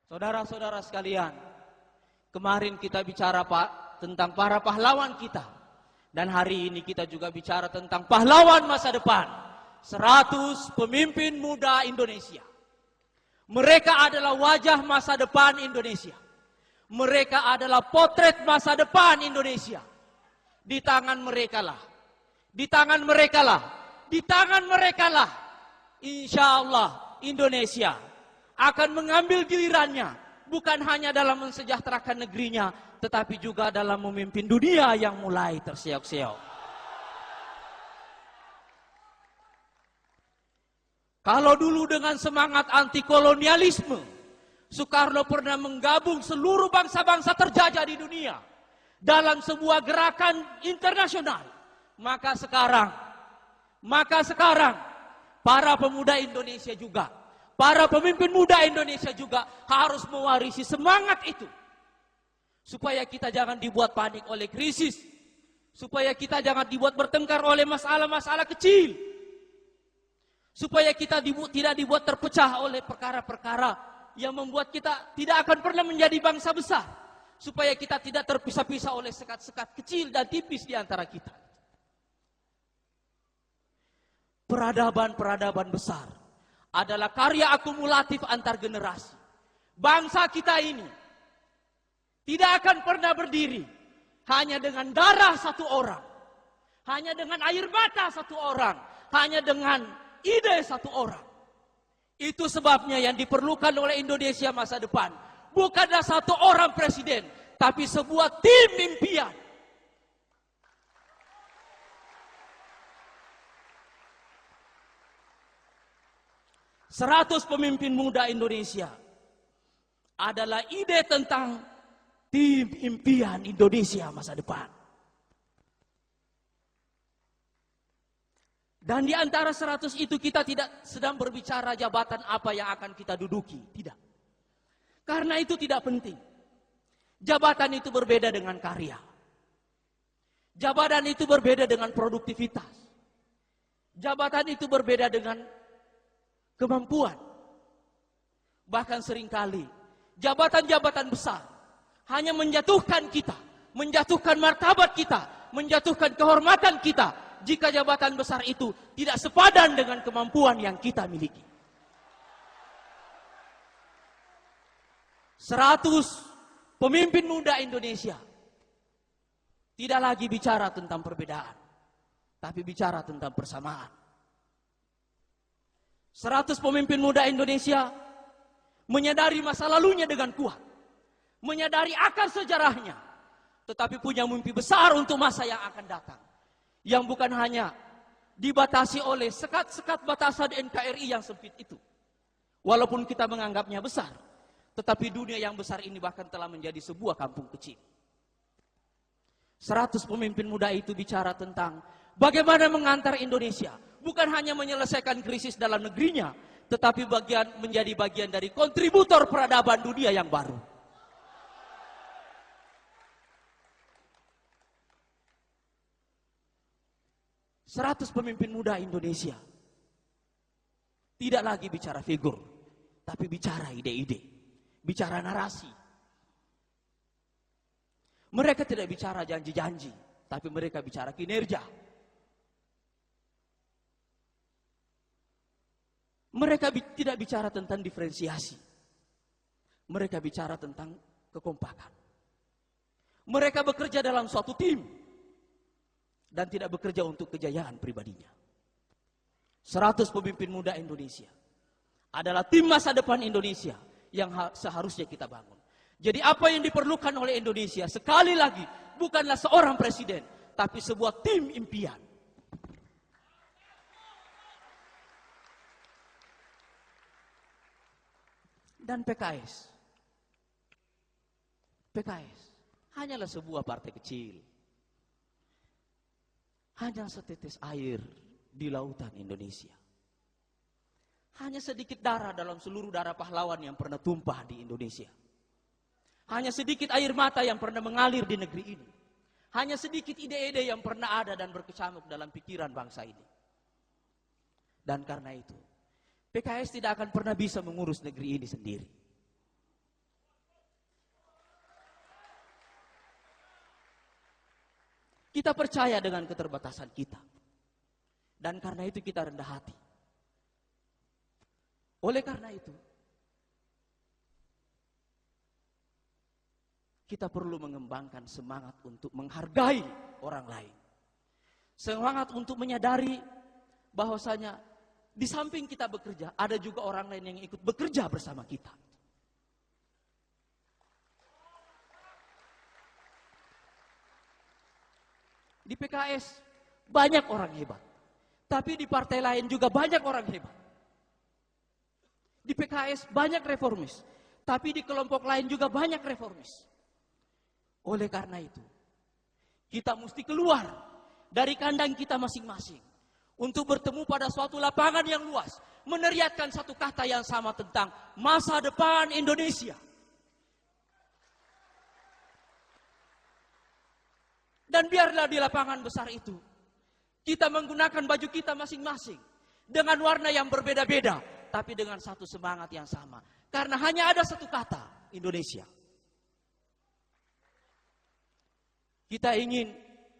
Saudara-saudara sekalian, kemarin kita bicara tentang para pahlawan kita. Dan hari ini kita juga bicara tentang pahlawan masa depan. 100 pemimpin muda Indonesia. Mereka adalah wajah masa depan Indonesia. Mereka adalah potret masa depan Indonesia. Di tangan mereka lah. Di tangan mereka lah. Di tangan mereka lah. Insya Allah Indonesia akan mengambil gilirannya. Bukan hanya dalam mensejahterakan negerinya, tetapi juga dalam memimpin dunia yang mulai terseok-seok. Kalau dulu dengan semangat anti kolonialisme, Soekarno pernah menggabung seluruh bangsa-bangsa terjajah di dunia dalam sebuah gerakan internasional. Maka sekarang para pemuda Indonesia juga, para pemimpin muda Indonesia juga harus mewarisi semangat itu. Supaya kita jangan dibuat panik oleh krisis. Supaya kita jangan dibuat bertengkar oleh masalah-masalah kecil. Supaya kita tidak dibuat terpecah oleh perkara-perkara yang membuat kita tidak akan pernah menjadi bangsa besar. Supaya kita tidak terpisah-pisah oleh sekat-sekat kecil dan tipis di antara kita. Peradaban-peradaban besar adalah karya akumulatif antar generasi. Bangsa kita ini tidak akan pernah berdiri hanya dengan darah satu orang, hanya dengan air mata satu orang, hanya dengan ide satu orang. Itu sebabnya yang diperlukan oleh Indonesia masa depan bukanlah satu orang presiden, tapi sebuah tim impian. "100 pemimpin muda Indonesia" adalah ide tentang tim impian Indonesia masa depan. Dan di antara 100 itu kita tidak sedang berbicara jabatan apa yang akan kita duduki. Tidak. Karena itu tidak penting. Jabatan itu berbeda dengan karya. Jabatan itu berbeda dengan produktivitas. Jabatan itu berbeda dengan kemampuan. Bahkan seringkali jabatan-jabatan besar hanya menjatuhkan kita, menjatuhkan martabat kita, menjatuhkan kehormatan kita jika jabatan besar itu tidak sepadan dengan kemampuan yang kita miliki. 100 pemimpin muda Indonesia tidak lagi bicara tentang perbedaan, tapi bicara tentang persamaan. 100 pemimpin muda Indonesia menyadari masa lalunya dengan kuat, menyadari akar sejarahnya, tetapi punya mimpi besar untuk masa yang akan datang. Yang bukan hanya dibatasi oleh sekat-sekat batasan NKRI yang sempit itu. Walaupun kita menganggapnya besar, tetapi dunia yang besar ini bahkan telah menjadi sebuah kampung kecil. 100 pemimpin muda itu bicara tentang bagaimana mengantar Indonesia, bukan hanya menyelesaikan krisis dalam negerinya, tetapi menjadi bagian dari kontributor peradaban dunia yang baru. "100 pemimpin muda Indonesia tidak lagi bicara figur, tapi bicara ide-ide, bicara narasi. Mereka tidak bicara janji-janji, tapi mereka bicara kinerja. Mereka tidak bicara tentang diferensiasi. Mereka bicara tentang kekompakan. Mereka bekerja dalam suatu tim dan tidak bekerja untuk kejayaan pribadinya. 100 pemimpin muda Indonesia adalah tim masa depan Indonesia yang seharusnya kita bangun. Jadi apa yang diperlukan oleh Indonesia sekali lagi bukanlah seorang presiden, tapi sebuah tim impian. Dan PKS hanyalah sebuah partai kecil. Hanya setetes air di lautan Indonesia. Hanya sedikit darah dalam seluruh darah pahlawan yang pernah tumpah di Indonesia. Hanya sedikit air mata yang pernah mengalir di negeri ini. Hanya sedikit ide-ide yang pernah ada dan berkecamuk dalam pikiran bangsa ini. Dan karena itu, PKS tidak akan pernah bisa mengurus negeri ini sendiri. Kita percaya dengan keterbatasan kita. Dan karena itu kita rendah hati. Oleh karena itu, kita perlu mengembangkan semangat untuk menghargai orang lain. Semangat untuk menyadari bahwasanya di samping kita bekerja, ada juga orang lain yang ikut bekerja bersama kita. Di PKS banyak orang hebat. Tapi di partai lain juga banyak orang hebat. Di PKS banyak reformis. Tapi di kelompok lain juga banyak reformis. Oleh karena itu, kita mesti keluar dari kandang kita masing-masing. Untuk bertemu pada suatu lapangan yang luas. Meneriakkan satu kata yang sama tentang masa depan Indonesia. Dan biarlah di lapangan besar itu, kita menggunakan baju kita masing-masing. Dengan warna yang berbeda-beda, tapi dengan satu semangat yang sama. Karena hanya ada satu kata, Indonesia. Kita ingin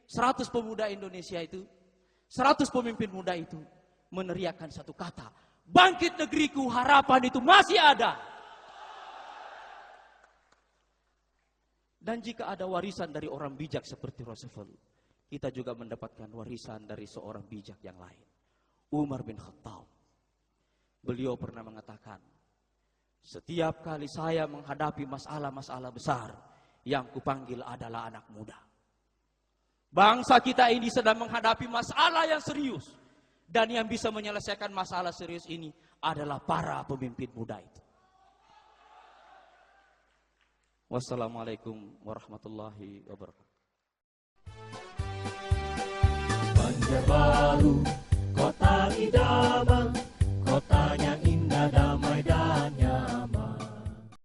100 pemuda Indonesia itu, 100 pemimpin muda itu, meneriakkan satu kata. Bangkit negeriku, harapan itu masih ada. Dan jika ada warisan dari orang bijak seperti Roosevelt, kita juga mendapatkan warisan dari seorang bijak yang lain. Umar bin Khattab. Beliau pernah mengatakan, setiap kali saya menghadapi masalah-masalah besar, yang kupanggil adalah anak muda. Bangsa kita ini sedang menghadapi masalah yang serius. Dan yang bisa menyelesaikan masalah serius ini adalah para pemimpin muda itu. Wassalamualaikum warahmatullahi wabarakatuh. Banjarbaru, kota idaman.